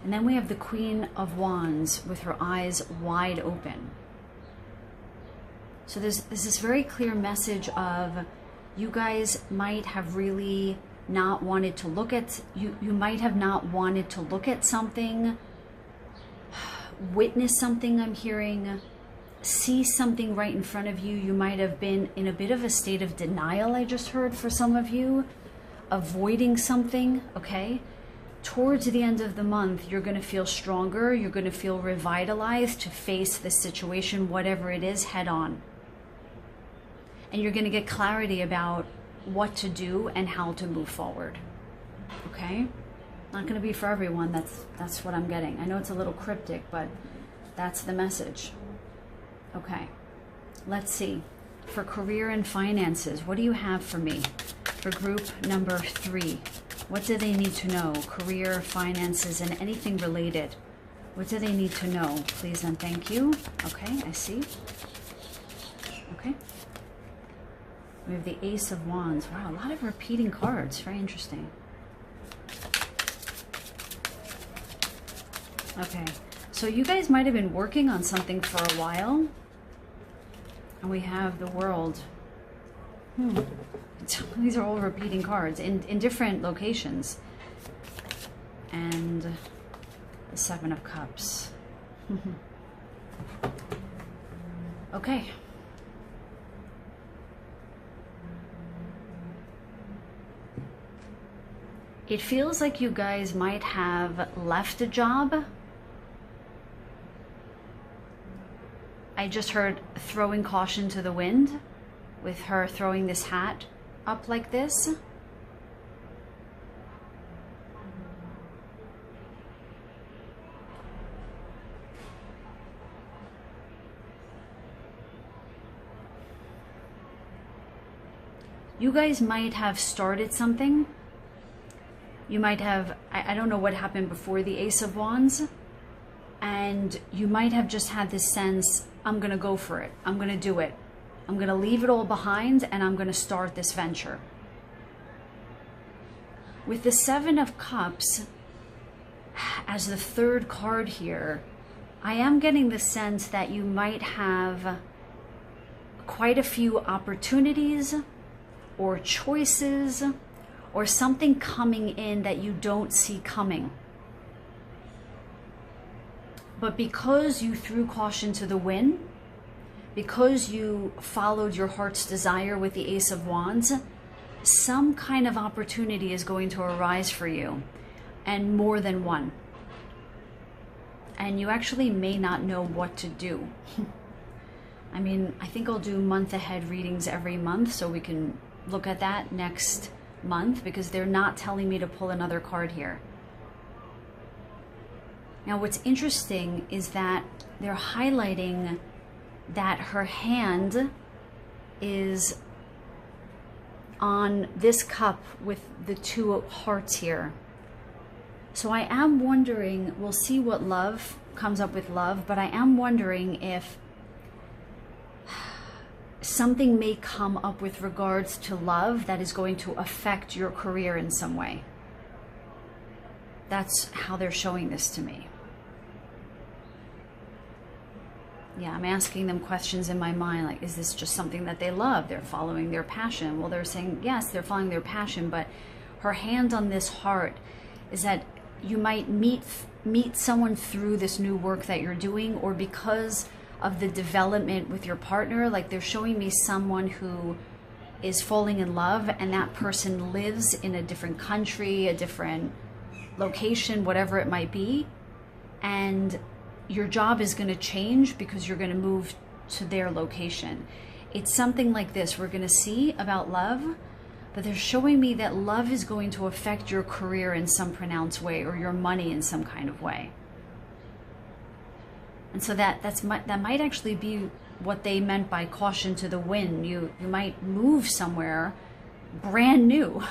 And then we have the Queen of Wands with her eyes wide open. So there's this very clear message of you guys might have really not wanted to look at, you might have not wanted to look at something, witness something, I'm hearing, see something right in front of you. You might have been in a bit of a state of denial, I just heard, for some of you, avoiding something, okay? Towards the end of the month, you're going to feel stronger, you're going to feel revitalized to face the situation, whatever it is, head on. And you're going to get clarity about what to do and how to move forward, okay? Not going to be for everyone, that's what I'm getting. I know it's a little cryptic, but that's the message. Okay, let's see. For career and finances, what do you have for me? For group number 3, what do they need to know? Career, finances, and anything related. What do they need to know? Please and thank you. Okay, I see. Okay. We have the Ace of Wands. Wow, a lot of repeating cards. Very interesting. Okay, so you guys might have been working on something for a while. And we have the World. These are all repeating cards in different locations. And the Seven of Cups. Okay. It feels like you guys might have left a job. I just heard throwing caution to the wind with her throwing this hat up like this. You guys might have started something. You might have, I don't know what happened before the Ace of Wands, and you might have just had this sense, I'm going to go for it. I'm going to do it. I'm going to leave it all behind and I'm going to start this venture. With the Seven of Cups as the third card here, I am getting the sense that you might have quite a few opportunities or choices or something coming in that you don't see coming. But because you threw caution to the wind, because you followed your heart's desire with the Ace of Wands, some kind of opportunity is going to arise for you, and more than one. And you actually may not know what to do. I mean, I think I'll do month ahead readings every month, so we can look at that next month, because they're not telling me to pull another card here. Now, what's interesting is that they're highlighting that her hand is on this cup with the two hearts here. So I am wondering, we'll see what love comes up with love, but I am wondering if something may come up with regards to love that is going to affect your career in some way. That's how they're showing this to me. Yeah, I'm asking them questions in my mind, like, is this just something that they love? They're following their passion. Well, they're saying, yes, they're following their passion, but her hand on this heart is that you might meet someone through this new work that you're doing, or because of the development with your partner. Like, they're showing me someone who is falling in love, and that person lives in a different country, a different location, whatever it might be, and your job is going to change because you're going to move to their location. It's something like this we're going to see about love, but they're showing me that love is going to affect your career in some pronounced way, or your money in some kind of way. And so that might actually be what they meant by caution to the wind. You might move somewhere brand new,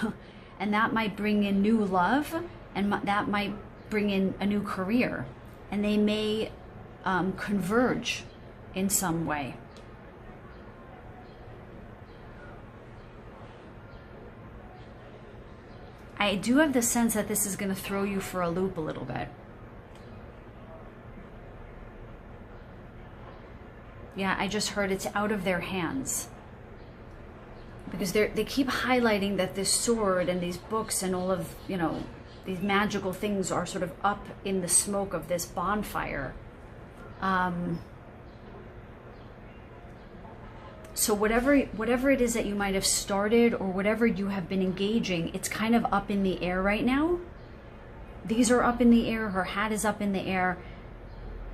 and that might bring in new love, and that might bring in a new career, and they may converge in some way. I do have the sense that this is going to throw you for a loop a little bit. Yeah, I just heard it's out of their hands. Because they keep highlighting that this sword and these books and all of, you know, these magical things are sort of up in the smoke of this bonfire. So whatever it is that you might have started or whatever you have been engaging, it's kind of up in the air right now. These are up in the air. Her hat is up in the air.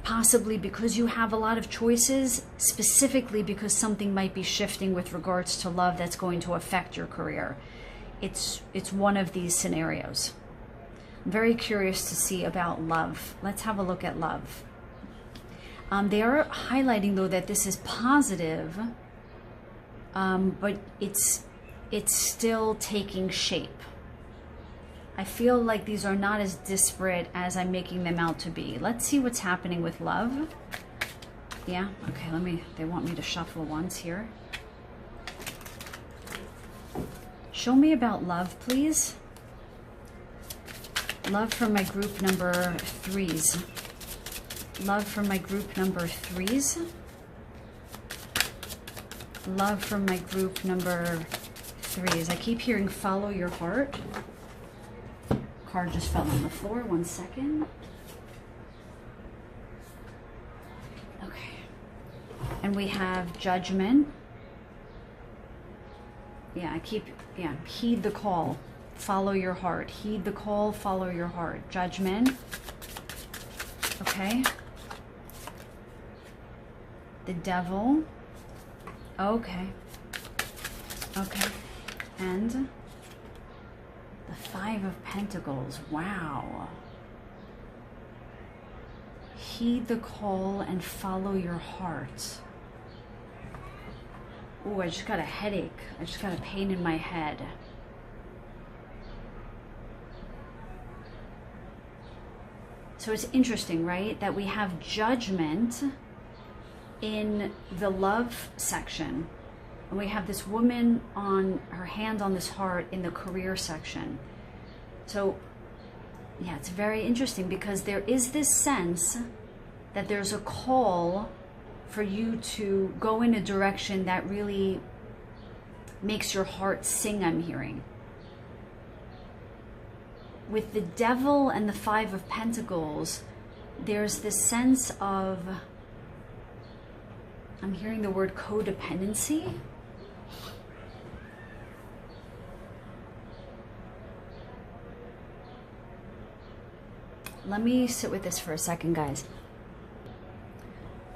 Possibly because you have a lot of choices, specifically because something might be shifting with regards to love that's going to affect your career. It's one of these scenarios. I'm very curious to see about love. Let's have a look at love. They are highlighting though that this is positive, but it's still taking shape. I feel like these are not as disparate as I'm making them out to be. Let's see what's happening with love. Yeah, okay, they want me to shuffle once here. Show me about love, please. Love from my group number 3s. Love from my group number 3s. Love from my group number 3s. I keep hearing follow your heart. Card just fell on the floor. 1 second. Okay. And we have judgment. Yeah, heed the call. Follow your heart. Heed the call, follow your heart. Judgment. Okay. The devil. Okay. Okay. And the 5 of Pentacles. Wow. Heed the call and follow your heart. Oh, I just got a headache. I just got a pain in my head. So it's interesting, right? That we have judgment in the love section. And we have this woman on her hand on this heart in the career section. So yeah, it's very interesting because there is this sense that there's a call for you to go in a direction that really makes your heart sing, I'm hearing. With the devil and the 5 of Pentacles, there's this sense of, I'm hearing the word codependency. Let me sit with this for a second, guys.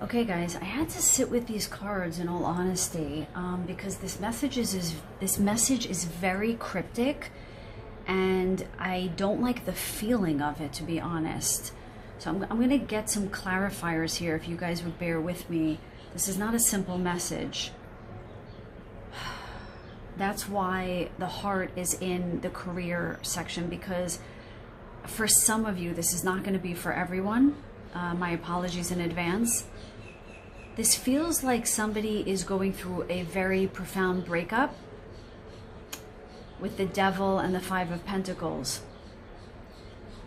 Okay, guys, I had to sit with these cards in all honesty, because this message is very cryptic, and I don't like the feeling of it, to be honest. So I'm going to get some clarifiers here, if you guys would bear with me. This is not a simple message. That's why the heart is in the career section, because for some of you, this is not going to be for everyone. My apologies in advance. This feels like somebody is going through a very profound breakup with the devil and the 5 of Pentacles.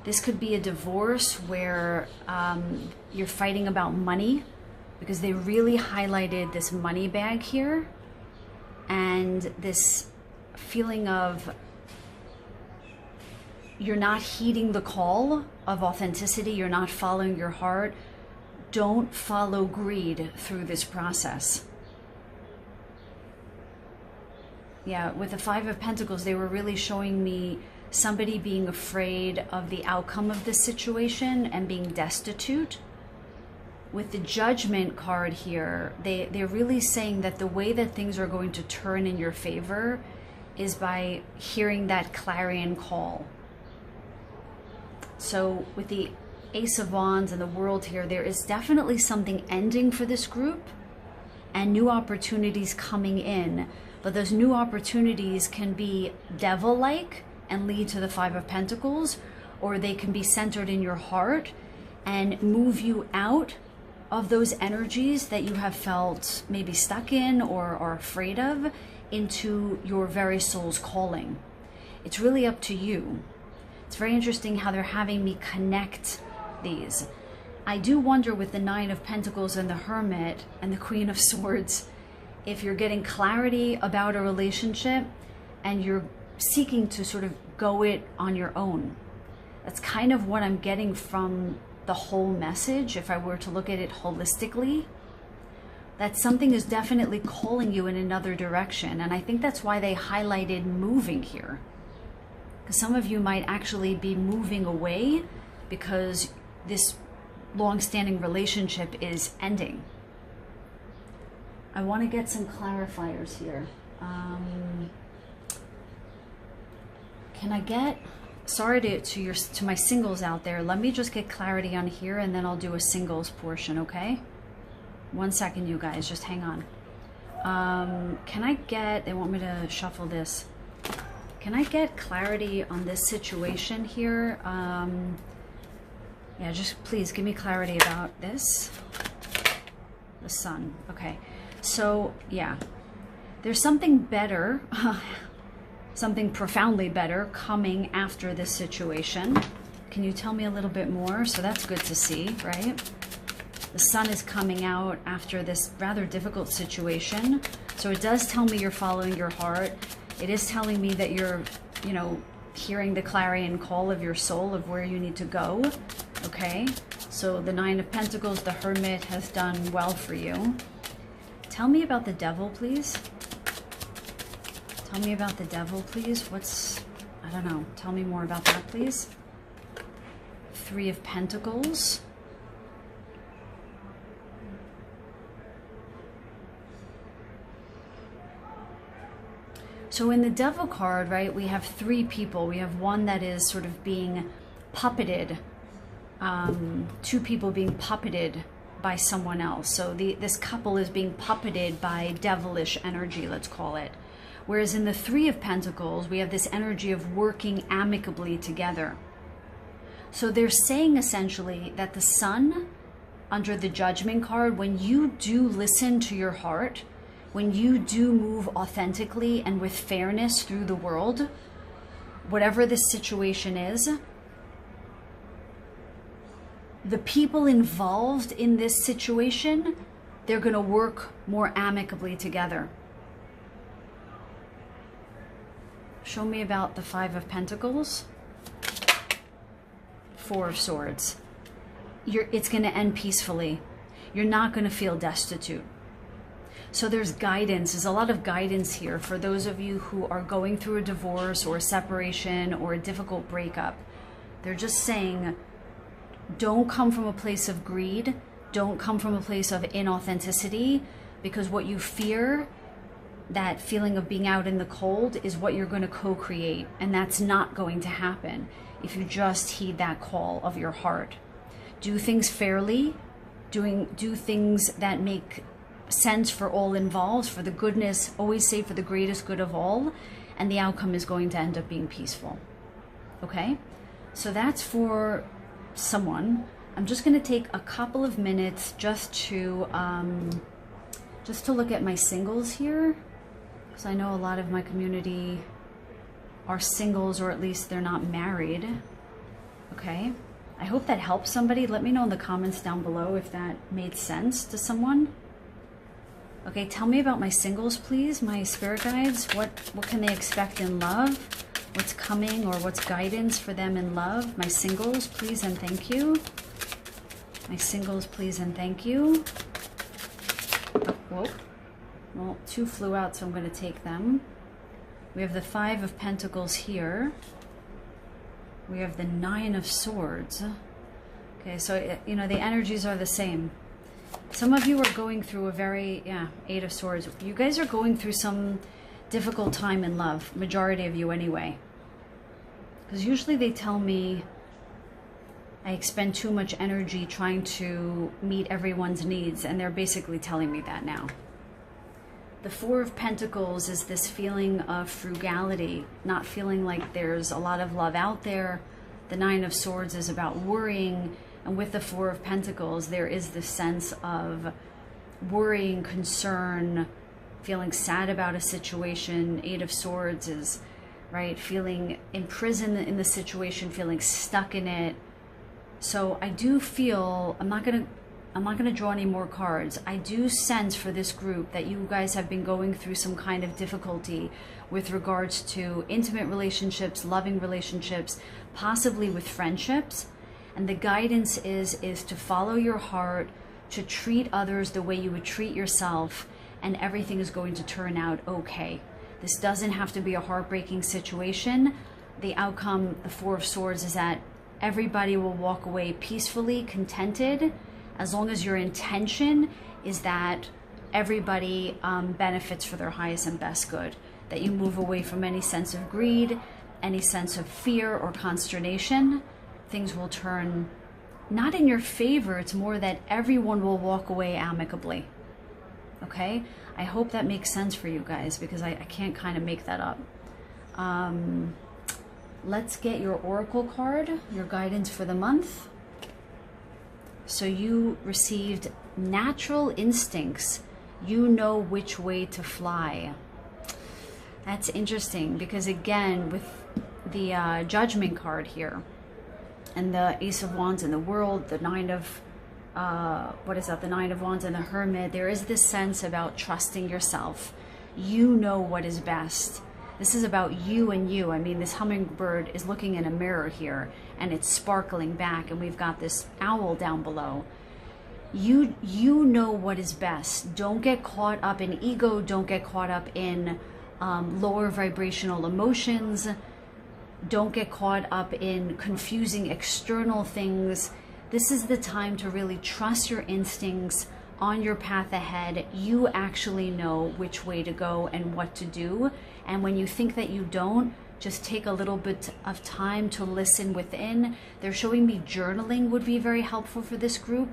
This could be a divorce where you're fighting about money, because they really highlighted this money bag here, and this feeling of you're not heeding the call of authenticity, you're not following your heart. Don't follow greed through this process. Yeah, with the 5 of Pentacles, they were really showing me somebody being afraid of the outcome of this situation and being destitute. With the Judgment card here, they're really saying that the way that things are going to turn in your favor is by hearing that clarion call. So with the Ace of Wands and the World here, there is definitely something ending for this group and new opportunities coming in. But those new opportunities can be devil-like and lead to the 5 of Pentacles, or they can be centered in your heart and move you out of those energies that you have felt maybe stuck in or are afraid of into your very soul's calling. It's really up to you. It's very interesting how they're having me connect these. I do wonder with the Nine of Pentacles and the Hermit and the Queen of Swords, if you're getting clarity about a relationship and you're seeking to sort of go it on your own. That's kind of what I'm getting from the whole message. If I were to look at it holistically, that something is definitely calling you in another direction. And I think that's why they highlighted moving here. Because some of you might actually be moving away because this long-standing relationship is ending. I want to get some clarifiers here. Can I get, sorry to my singles out there, let me just get clarity on here and then I'll do a singles portion, okay? 1 second, you guys, just hang on. Can I get, they want me to shuffle this. Can I get clarity on this situation here? Yeah, just please give me clarity about this. The Sun, okay. So, yeah, there's something better, something profoundly better coming after this situation. Can you tell me a little bit more? So that's good to see, right? The Sun is coming out after this rather difficult situation. So it does tell me you're following your heart. It is telling me that you're, you know, hearing the clarion call of your soul of where you need to go. Okay, so the Nine of Pentacles, the Hermit has done well for you. Tell me about the Devil, please. Tell me about the Devil, please. What's, I don't know. Tell me more about that, please. Three of Pentacles. So in the Devil card, right, we have three people. We have one that is sort of being puppeted. Two people being puppeted by someone else. So this couple is being puppeted by devilish energy, let's call it. Whereas in the Three of Pentacles, we have this energy of working amicably together. So they're saying essentially that the Sun, under the Judgment card, when you do listen to your heart, when you do move authentically and with fairness through the world, whatever this situation is, the people involved in this situation, they're going to work more amicably together. Show me about the Five of Pentacles. Four of Swords. It's going to end peacefully. You're not going to feel destitute. So there's guidance. There's a lot of guidance here for those of you who are going through a divorce or a separation or a difficult breakup. They're just saying, don't come from a place of greed. Don't come from a place of inauthenticity, because what you fear, that feeling of being out in the cold, is what you're going to co-create. And that's not going to happen if you just heed that call of your heart. Do things fairly. Do things that make sense for all involved, for the goodness, always say for the greatest good of all, and the outcome is going to end up being peaceful. Okay? So that's for someone. I'm just going to take a couple of minutes just to look at my singles here, because I know a lot of my community are singles, or at least they're not married. Okay? I hope that helps somebody. Let me know in the comments down below if that made sense to someone. Okay, tell me about my singles, please, my spirit guides. What can they expect in love? What's coming, or what's guidance for them in love? My singles, please and thank you. My singles, please and thank you. Oh, whoa. Well, two flew out, so I'm going to take them. We have the Five of Pentacles here. We have the Nine of Swords. Okay, so, you know, the energies are the same. Some of you are going through a very, Eight of Swords. You guys are going through some difficult time in love, majority of you anyway. Because usually they tell me I expend too much energy trying to meet everyone's needs, and they're basically telling me that now. The Four of Pentacles is this feeling of frugality, not feeling like there's a lot of love out there. The Nine of Swords is about worrying. And with the Four of Pentacles, there is this sense of worrying, concern, feeling sad about a situation. Eight of Swords is, right, feeling imprisoned in the situation, feeling stuck in it. So I do feel, I'm not gonna draw any more cards. I do sense for this group that you guys have been going through some kind of difficulty with regards to intimate relationships, loving relationships, possibly with friendships. And the guidance is to follow your heart, to treat others the way you would treat yourself, and everything is going to turn out okay. This doesn't have to be a heartbreaking situation. The outcome, the Four of Swords, is that everybody will walk away peacefully, contented, as long as your intention is that everybody benefits for their highest and best good, that you move away from any sense of greed, any sense of fear or consternation. Things will turn not in your favor. It's more that everyone will walk away amicably. Okay? I hope that makes sense for you guys, because I can't kind of make that up. Let's get your oracle card, your guidance for the month. So you received natural instincts. You know which way to fly. That's interesting, because again, with the Judgment card here, and the Ace of Wands in the World, the Nine of, the Nine of Wands and the Hermit, there is this sense about trusting yourself. You know what is best. This is about you and you. I mean, this hummingbird is looking in a mirror here, and it's sparkling back, and we've got this owl down below. You know what is best. Don't get caught up in ego. Don't get caught up in lower vibrational emotions. Don't get caught up in confusing external things. This is the time to really trust your instincts on your path ahead. You actually know which way to go and what to do. And when you think that you don't, just take a little bit of time to listen within. They're showing me journaling would be very helpful for this group.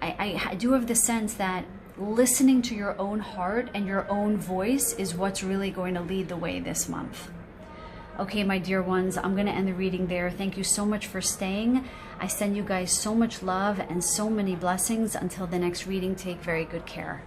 I do have the sense that listening to your own heart and your own voice is what's really going to lead the way this month. Okay, my dear ones, I'm going to end the reading there. Thank you so much for staying. I send you guys so much love and so many blessings. Until the next reading, take very good care.